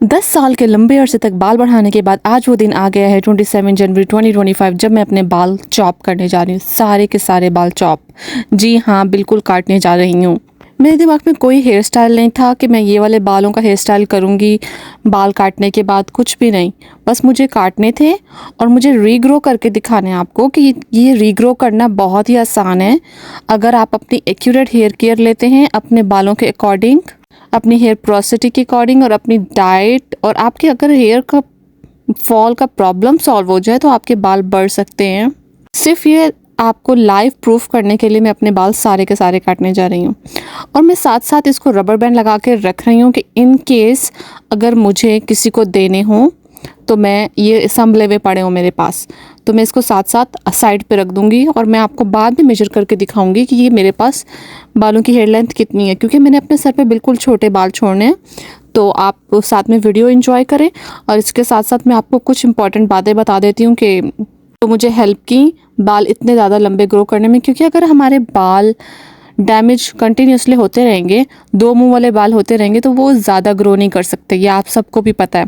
10 साल के लंबे अरसे तक बाल बढ़ाने के बाद आज वो दिन आ गया है 27 जनवरी 2025 जब मैं अपने बाल चॉप करने जा रही हूँ। सारे के सारे बाल चॉप, जी हाँ, बिल्कुल काटने जा रही हूँ। मेरे दिमाग में कोई हेयर स्टाइल नहीं था कि मैं ये वाले बालों का हेयर स्टाइल करूँगी बाल काटने के बाद, कुछ भी नहीं। बस मुझे काटने थे और मुझे रीग्रो करके दिखाने हैं आपको कि ये रीग्रो करना बहुत ही आसान है अगर आप अपनी एक्यूरेट हेयर केयर लेते हैं अपने बालों के अकॉर्डिंग, अपनी हेयर पोरोसिटी के अकॉर्डिंग और अपनी डाइट। और आपके अगर हेयर का फॉल का प्रॉब्लम सॉल्व हो जाए तो आपके बाल बढ़ सकते हैं। सिर्फ ये आपको लाइव प्रूफ करने के लिए मैं अपने बाल सारे के सारे काटने जा रही हूँ और मैं साथ साथ इसको रबर बैंड लगा के रख रही हूँ कि इन केस अगर मुझे किसी को देने हों तो मैं ये संभले हुए पड़े हों मेरे पास, तो मैं इसको साथ साथ साइड पे रख दूँगी और मैं आपको बाद में मेजर करके दिखाऊंगी कि ये मेरे पास बालों की हेयर लेंथ कितनी है, क्योंकि मैंने अपने सर पे बिल्कुल छोटे बाल छोड़ने हैं। तो आप साथ में वीडियो एंजॉय करें और इसके साथ साथ मैं आपको कुछ इंपॉर्टेंट बातें बता देती हूँ कि तो मुझे हेल्प की बाल इतने ज़्यादा लंबे ग्रो करने में। क्योंकि अगर हमारे बाल डैमेज कंटिन्यूसली होते रहेंगे, दो मुंह वाले बाल होते रहेंगे, तो वो ज़्यादा ग्रो नहीं कर सकते, ये आप सबको भी पता है।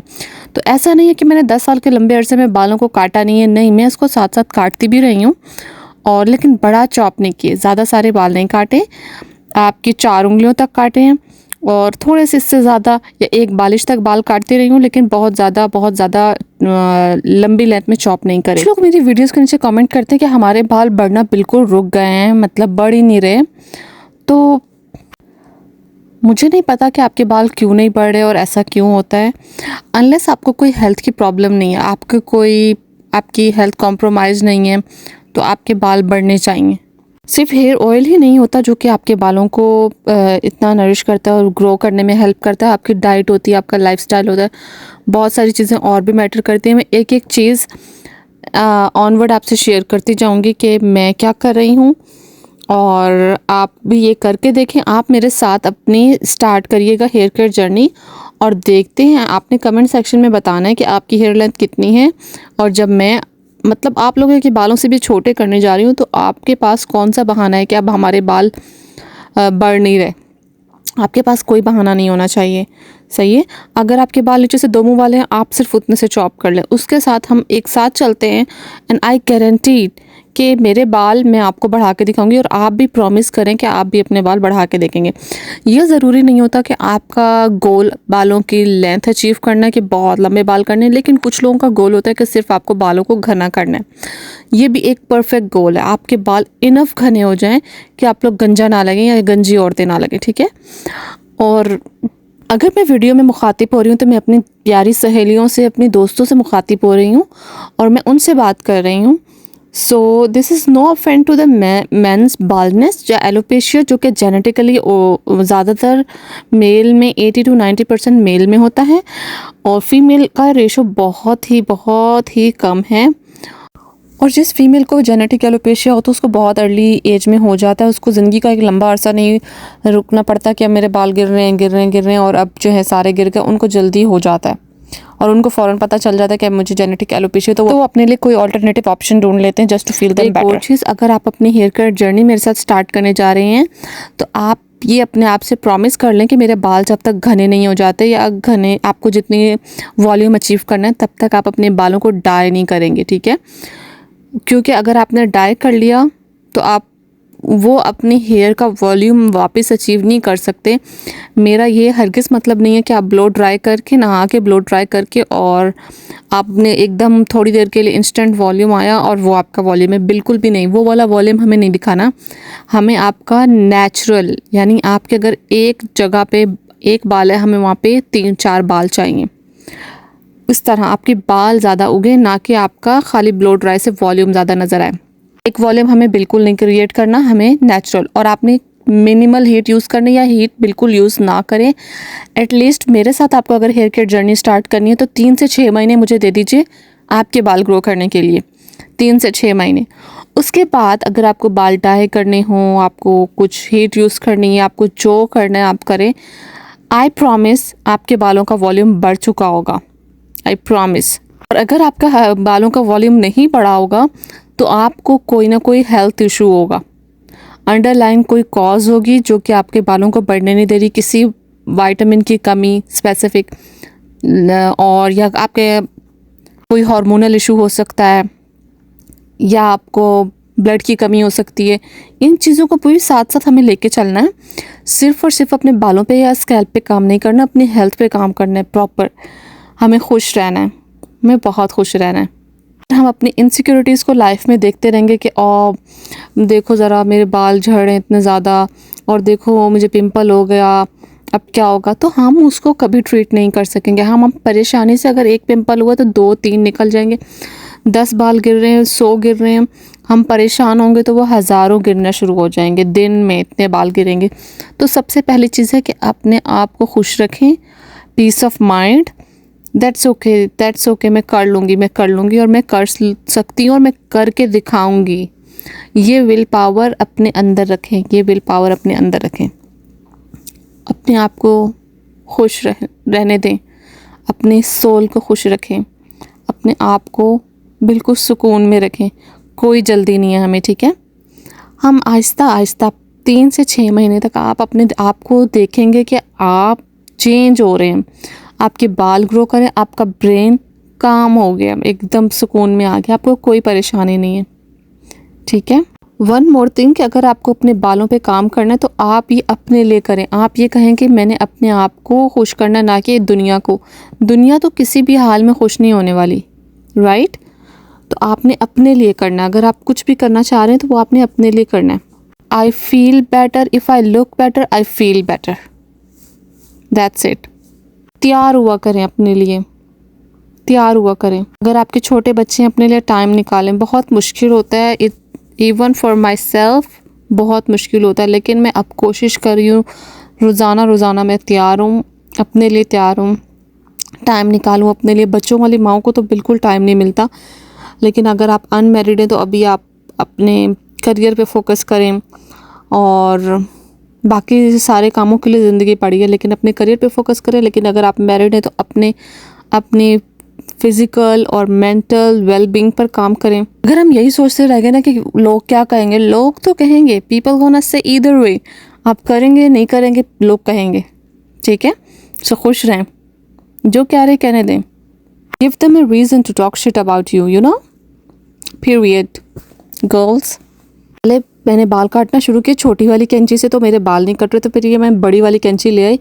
तो ऐसा नहीं है कि मैंने 10 साल के लंबे अरसे में बालों को काटा नहीं है, नहीं, मैं इसको साथ साथ काटती भी रही हूँ और लेकिन बड़ा चॉप नहीं किए, ज़्यादा सारे बाल नहीं काटे, आपकी 4 उंगलियों तक काटे हैं और थोड़े से इससे ज़्यादा या एक बालिश तक बाल काटती रही हूँ, लेकिन बहुत ज़्यादा लंबी लेंथ में चॉप नहीं करे। कुछ लोग मेरी वीडियोस के नीचे कमेंट करते हैं कि हमारे बाल बढ़ना बिल्कुल रुक गए हैं, मतलब बढ़ ही नहीं रहे। तो मुझे नहीं पता कि आपके बाल क्यों नहीं बढ़ रहे और ऐसा क्यों होता है। अनलेस आपको कोई हेल्थ की प्रॉब्लम नहीं है, आपकी हेल्थ कॉम्प्रोमाइज़ नहीं है, तो आपके बाल बढ़ने चाहिए। सिर्फ हेयर ऑयल ही नहीं होता जो कि आपके बालों को इतना नरिश करता है और ग्रो करने में हेल्प करता है। आपकी डाइट होती है, आपका लाइफस्टाइल होता है, बहुत सारी चीज़ें और भी मैटर करती हैं। मैं एक एक चीज़ ऑनवर्ड आपसे शेयर करती जाऊंगी कि मैं क्या कर रही हूँ और आप भी ये करके देखें। आप मेरे साथ अपनी स्टार्ट करिएगा हेयर केयर जर्नी और देखते हैं, आपने कमेंट सेक्शन में बताना है कि आपकी हेयर लेंथ कितनी है। और जब मैं मतलब आप लोगों के बालों से भी छोटे करने जा रही हूँ तो आपके पास कौन सा बहाना है कि अब हमारे बाल बढ़ नहीं रहे। आपके पास कोई बहाना नहीं होना चाहिए, सही है। अगर आपके बाल नीचे से दो मुंह वाले हैं, आप सिर्फ उतने से चॉप कर लें, उसके साथ हम एक साथ चलते हैं एंड आई गारंटी कि मेरे बाल मैं आपको बढ़ा के दिखाऊंगी और आप भी प्रॉमिस करें कि आप भी अपने बाल बढ़ा के देखेंगे। ये ज़रूरी नहीं होता कि आपका गोल बालों की लेंथ अचीव करना है कि बहुत लंबे बाल करने हैं, लेकिन कुछ लोगों का गोल होता है कि सिर्फ आपको बालों को घना करना है। ये भी एक परफेक्ट गोल है, आपके बाल इनफ घने हो जाएं कि आप लोग गंजा ना लगें या गंजी औरतें ना लगें, ठीक है। और अगर मैं वीडियो में मुखातिब हो रही हूँ तो मैं अपनी प्यारी सहेलियों से, अपनी दोस्तों से मुखातिब हो रही हूँ और मैं उनसे बात कर रही हूँ। So this is no offend to the men's baldness या एलोपेशिया, जो कि जेनेटिकली ज़्यादातर मेल में 80 to 90% मेल में होता है और फीमेल का रेशो बहुत ही कम है। और जिस फीमेल को जेनेटिक एलोपेशिया हो तो उसको बहुत अर्ली एज में हो जाता है, उसको ज़िंदगी का एक लंबा अरसा नहीं रुकना पड़ता कि अब मेरे बाल गिर रहे हैं और अब जो है सारे गिर गए। उनको जल्दी हो जाता है और उनको फ़ौरन पता चल जाता है कि मुझे जेनेटिक एलोपेशिया, तो वो अपने लिए कोई अल्टरनेटिव ऑप्शन ढूंढ लेते हैं just to feel them better. चीज़, अगर आप अपनी हेयर कट जर्नी मेरे साथ स्टार्ट करने जा रहे हैं तो आप ये अपने आप से प्रॉमिस कर लें कि मेरे बाल जब तक घने नहीं हो जाते या घने, आपको जितनी वॉल्यूम अचीव करना है तब तक आप अपने बालों को डाई नहीं करेंगे, ठीक है। क्योंकि अगर आपने डाई कर लिया तो आप वो अपनी हेयर का वॉल्यूम वापस अचीव नहीं कर सकते। मेरा ये हरगिज़ मतलब नहीं है कि आप ब्लो ड्राई करके, नहा के ब्लो ड्राई करके और आपने एकदम थोड़ी देर के लिए इंस्टेंट वॉल्यूम आया और वो आपका वॉल्यूम है, बिल्कुल भी नहीं। वो वाला वॉल्यूम हमें नहीं दिखाना, हमें आपका नेचुरल, यानी आपके अगर एक जगह पे एक बाल है, हमें वहाँ पे 3-4 बाल चाहिए। इस तरह आपके बाल ज़्यादा उगे, ना कि आपका खाली ब्लो ड्राई से वॉल्यूम ज़्यादा नज़र आए। एक वॉल्यूम हमें बिल्कुल नहीं क्रिएट करना, हमें नेचुरल। और आपने मिनिमल हीट यूज़ करनी या हीट बिल्कुल यूज़ ना करें। एटलीस्ट मेरे साथ आपको अगर हेयर केयर जर्नी स्टार्ट करनी है तो 3 से 6 महीने मुझे दे दीजिए आपके बाल ग्रो करने के लिए, 3 से 6 महीने। उसके बाद अगर आपको बाल डाई करने हों, आपको कुछ हीट यूज़ करनी है, आपको जो करना है आप करें। आई प्रॉमिस आपके बालों का वॉल्यूम बढ़ चुका होगा, आई प्रॉमिस। और अगर आपका बालों का वॉल्यूम नहीं बढ़ा होगा तो आपको कोई ना कोई हेल्थ इशू होगा, अंडरलाइन कोई कॉज होगी जो कि आपके बालों को बढ़ने नहीं दे रही, किसी विटामिन की कमी स्पेसिफिक। और या आपके कोई हार्मोनल इशू हो सकता है, या आपको ब्लड की कमी हो सकती है। इन चीज़ों को पूरी साथ साथ हमें लेके चलना है। सिर्फ़ और सिर्फ अपने बालों पे या स्कैल्प पे काम नहीं करना, अपनी हेल्थ पे काम करना है प्रॉपर। हमें खुश रहना है, हमें बहुत खुश रहना है। हम अपनी इनसिक्योरिटीज़ को लाइफ में देखते रहेंगे कि देखो ज़रा मेरे बाल झड़ रहे हैं इतने ज़्यादा, और देखो मुझे पिंपल हो गया, अब क्या होगा, तो हम उसको कभी ट्रीट नहीं कर सकेंगे। हम परेशानी से, अगर एक पिंपल हुआ तो 2-3 निकल जाएंगे, 10 बाल गिर रहे हैं, 100 गिर रहे हैं, हम परेशान होंगे तो वो हज़ारों गिरना शुरू हो जाएंगे। दिन में इतने बाल गिरेंगे। तो सबसे पहली चीज़ है कि अपने आप को खुश रखें, peace of mind. That's okay, मैं कर लूँगी और मैं कर सकती हूँ और मैं करके दिखाऊँगी। ये विल पावर अपने अंदर रखें, अपने आप को खुश रहने दें, अपने सोल को खुश रखें, अपने आप को बिल्कुल सुकून में रखें। कोई जल्दी नहीं है हमें, ठीक है। हम आहिस्ता आहिस्ता 3 से 6 महीने तक आप अपने आप को देखेंगे कि आप चेंज हो रहे हैं, आपके बाल ग्रो करें, आपका ब्रेन काम हो गया, एकदम सुकून में आ गया, आपको कोई परेशानी नहीं है, ठीक है। वन मोर थिंग कि अगर आपको अपने बालों पे काम करना है तो आप ये अपने लिए करें। आप ये कहें कि मैंने अपने आप को खुश करना, ना कि दुनिया को। दुनिया तो किसी भी हाल में खुश नहीं होने वाली, राइट। तो आपने अपने लिए करना है। अगर आप कुछ भी करना चाह रहे हैं तो वो आपने अपने लिए करना है। I feel better if I look better, I feel better, that's it. तैयार हुआ करें अपने लिए, तैयार हुआ करें। अगर आपके छोटे बच्चे हैं, अपने लिए टाइम निकालें। बहुत मुश्किल होता है, इवन फॉर माई सेल्फ बहुत मुश्किल होता है, लेकिन मैं अब कोशिश कर रही हूँ रोज़ाना मैं तैयार हूँ, अपने लिए तैयार हूँ, टाइम निकालूँ अपने लिए। बच्चों वाली माओं को तो बिल्कुल टाइम नहीं मिलता, लेकिन अगर आप अनमैरिड हैं तो अभी आप अपने करियर पे फोकस करें, और बाकी सारे कामों के लिए ज़िंदगी पड़ी है, लेकिन अपने करियर पे फोकस करें। लेकिन अगर आप मैरिड हैं तो अपने फिज़िकल और मेंटल वेलबींग पर काम करें। अगर हम यही सोचते रह गए ना कि लोग क्या कहेंगे, लोग तो कहेंगे, people gonna say either way, आप करेंगे नहीं करेंगे लोग कहेंगे, ठीक है। सो खुश रहें, जो कह रहे कहने दें। Give them a reason to talk shit about you, you know, period. Girls, पहले मैंने बाल काटना शुरू किया छोटी वाली कैंची से, तो मेरे बाल नहीं कट रहे, तो फिर ये मैं बड़ी वाली कैंची ले आई,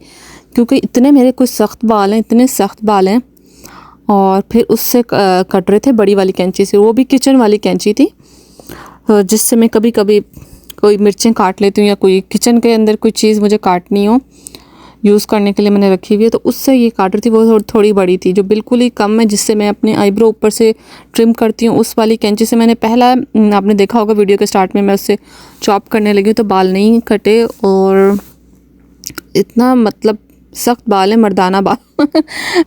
क्योंकि इतने मेरे कुछ सख्त बाल हैं, इतने सख्त बाल हैं, और फिर उससे कट रहे थे बड़ी वाली कैंची से। वो भी किचन वाली कैंची थी, जिससे मैं कभी कभी कोई मिर्चें काट लेती हूँ, या कोई किचन के अंदर कोई चीज़ मुझे काटनी हो, यूज़ करने के लिए मैंने रखी हुई है, तो उससे ये काट रही थी। वो थोड़ी बड़ी थी, जो बिल्कुल ही कम है, जिससे मैं अपने आईब्रो ऊपर से ट्रिम करती हूँ। उस वाली कैंची से मैंने आपने देखा होगा वीडियो के स्टार्ट में, मैं उससे चॉप करने लगी, तो बाल नहीं कटे, और इतना मतलब सख्त बाल है, मर्दाना बाल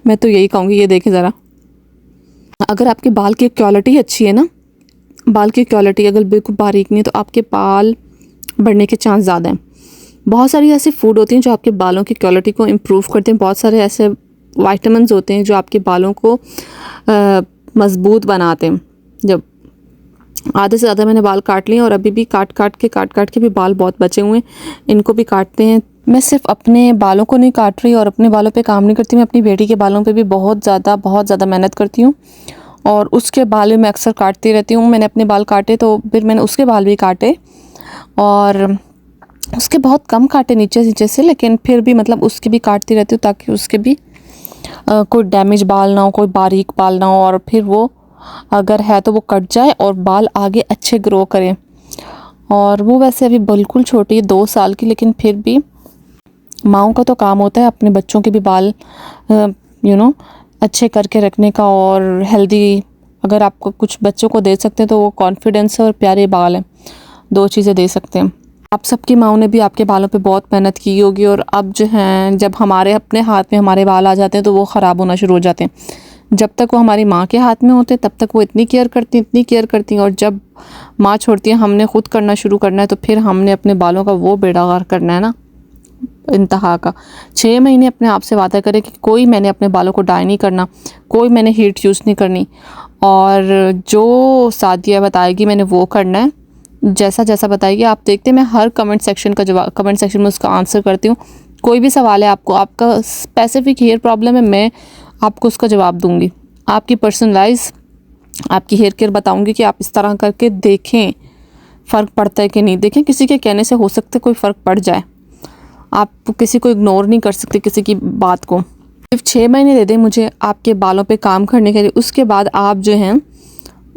मैं तो यही कहूँगी। ये देखें ज़रा, अगर आपके बाल की क्वालिटी अच्छी है ना, बाल की क्वालिटी अगर बिल्कुल बारीक नहीं है, तो आपके बाल बढ़ने के चांस ज़्यादा हैं। बहुत सारी ऐसी फूड होती हैं जो आपके बालों की क्वालिटी को इम्प्रूव करते हैं। बहुत सारे ऐसे वाइटामिन्स होते हैं जो आपके बालों को मज़बूत बनाते हैं। जब आधे से ज़्यादा मैंने बाल काट लिए, और अभी भी काट काट के भी बाल बहुत बचे हुए हैं, इनको भी काटते हैं। मैं सिर्फ अपने बालों को नहीं काट रही और अपने बालों पे काम नहीं करती, मैं अपनी बेटी के बालों पे भी बहुत ज़्यादा मेहनत करती हूँ, और उसके बाल भी मैं अक्सर काटती रहती हूँ। मैंने अपने बाल काटे तो फिर मैंने उसके बाल भी काटे, और उसके बहुत कम काटे नीचे से, लेकिन फिर भी मतलब उसके भी काटती रहती हूँ, ताकि उसके भी कोई डैमेज बाल ना हो, कोई बारीक बाल ना हो, और फिर वो अगर है तो वो कट जाए और बाल आगे अच्छे ग्रो करें। और वो वैसे अभी बिल्कुल छोटी है, 2 साल की, लेकिन फिर भी माँओं का तो काम होता है अपने बच्चों के भी बाल अच्छे करके रखने का, और हेल्दी। अगर आपको कुछ बच्चों को दे सकते हैं तो वो कॉन्फिडेंस और प्यारे बाल हैं, 2 चीज़ें दे सकते हैं। आप सबकी माँओं ने भी आपके बालों पे बहुत मेहनत की होगी, और अब जो हैं, जब हमारे अपने हाथ में हमारे बाल आ जाते हैं तो वो ख़राब होना शुरू हो जाते हैं। जब तक वो हमारी माँ के हाथ में होते हैं तब तक वो इतनी केयर करती हैं, और जब माँ छोड़ती है, हमने खुद करना शुरू करना है, तो फिर हमने अपने बालों का वो बेड़ागार करना है ना, इंतहा का। 6 महीने अपने आप से वादा करें कि मैंने अपने बालों को डाई नहीं करना, मैंने हीट यूज़ नहीं करनी, और जो सादिया बताएगी मैंने वो करना है, जैसा बताएगी। आप देखते हैं मैं हर कमेंट सेक्शन में उसका आंसर करती हूँ। कोई भी सवाल है आपका स्पेसिफिक हेयर प्रॉब्लम है, मैं आपको उसका जवाब दूंगी। आपकी पर्सनलाइज आपकी हेयर केयर बताऊंगी कि आप इस तरह करके देखें फ़र्क पड़ता है कि नहीं। देखें, किसी के कहने से हो सकता है कोई फ़र्क पड़ जाए, आप किसी को इग्नोर नहीं कर सकते किसी की बात को। सिर्फ 6 महीने दे दें मुझे आपके बालों पे काम करने के लिए, उसके बाद आप जो हैं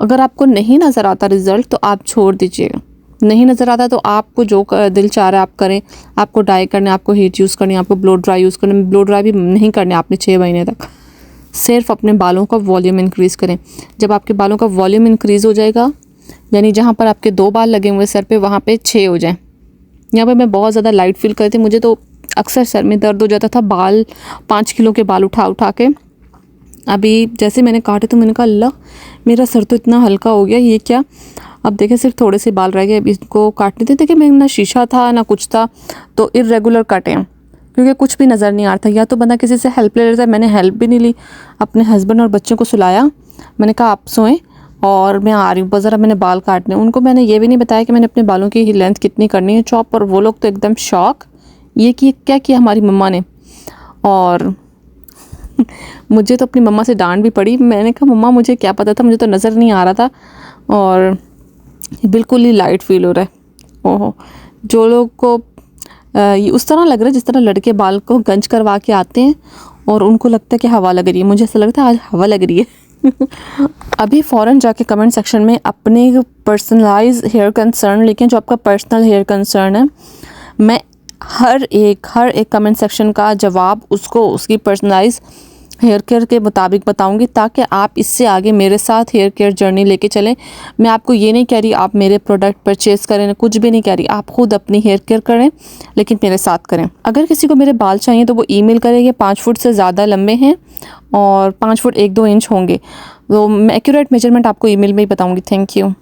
अगर आपको नहीं नज़र आता रिज़ल्ट तो आप छोड़ दीजिएगा। नहीं नज़र आता तो आपको जो दिल चाह रहा है आप करें। आपको डाई करना है, आपको हीट यूज़ करनी है, आपको ब्लो ड्राई यूज़ करना है। ब्लो ड्राई भी नहीं करने आपने 6 महीने तक। सिर्फ अपने बालों का वॉल्यूम इंक्रीज़ करें। जब आपके बालों का वॉल्यूम इंक्रीज़ हो जाएगा, यानी जहाँ पर आपके 2 बाल लगे हुए सर पे वहाँ पे 6 हो जाएं। यहाँ पे मैं बहुत ज़्यादा लाइट फील करती थी, मुझे तो अक्सर सर में दर्द हो जाता था, बाल 5 किलो के बाल उठा उठा के। अभी जैसे मैंने काटे तो मैंने कहा अल्लाह मेरा सर तो इतना हल्का हो गया, ये क्या। अब देखें सिर्फ थोड़े से बाल रह गए, अब इसको काटने थे। देखिए मैं ना शीशा था ना कुछ था, तो इरेगुलर कटे हैं क्योंकि कुछ भी नज़र नहीं आ रहा था। या तो बंदा किसी से हेल्प ले लेता है, मैंने हेल्प भी नहीं ली। अपने हस्बैंड और बच्चों को सुलाया, मैंने कहा आप सोएं और मैं आ रही हूँ, बस ज़रा मैंने बाल काटने। उनको मैंने ये भी नहीं बताया कि मैंने अपने बालों की लेंथ कितनी करनी है चॉप, और वो लोग तो एकदम शॉक, ये कि क्या किया हमारी मम्मा ने। और मुझे तो अपनी मम्मा से डांट भी पड़ी। मैंने कहा मम्मा मुझे क्या पता था, मुझे तो नज़र नहीं आ रहा था और बिल्कुल ही लाइट फील हो रहा है। ओहो, जो लोग को ये उस तरह लग रहा है जिस तरह लड़के बाल को गंज करवा के आते हैं और उनको लगता है कि हवा लग रही है। मुझे ऐसा लगता है आज हवा लग रही है। अभी फ़ौरन जाके कमेंट सेक्शन में अपने पर्सनलाइज हेयर कंसर्न लिखें, जो आपका पर्सनल हेयर कंसर्न है। मैं हर एक कमेंट सेक्शन का जवाब उसको उसकी पर्सनलाइज हेयर केयर के मुताबिक बताऊंगी, ताकि आप इससे आगे मेरे साथ हेयर केयर जर्नी लेके चलें। मैं आपको ये नहीं कह रही आप मेरे प्रोडक्ट परचेज़ करें, कुछ भी नहीं कह रही, आप खुद अपनी हेयर केयर करें लेकिन मेरे साथ करें। अगर किसी को मेरे बाल चाहिए तो वो ईमेल करें। ये 5 फुट से ज़्यादा लंबे हैं और 5 फुट 1-2 इंच होंगे, तो मैं एक्यूरेट मेजरमेंट आपको ईमेल में ही बताऊँगी। Thank you.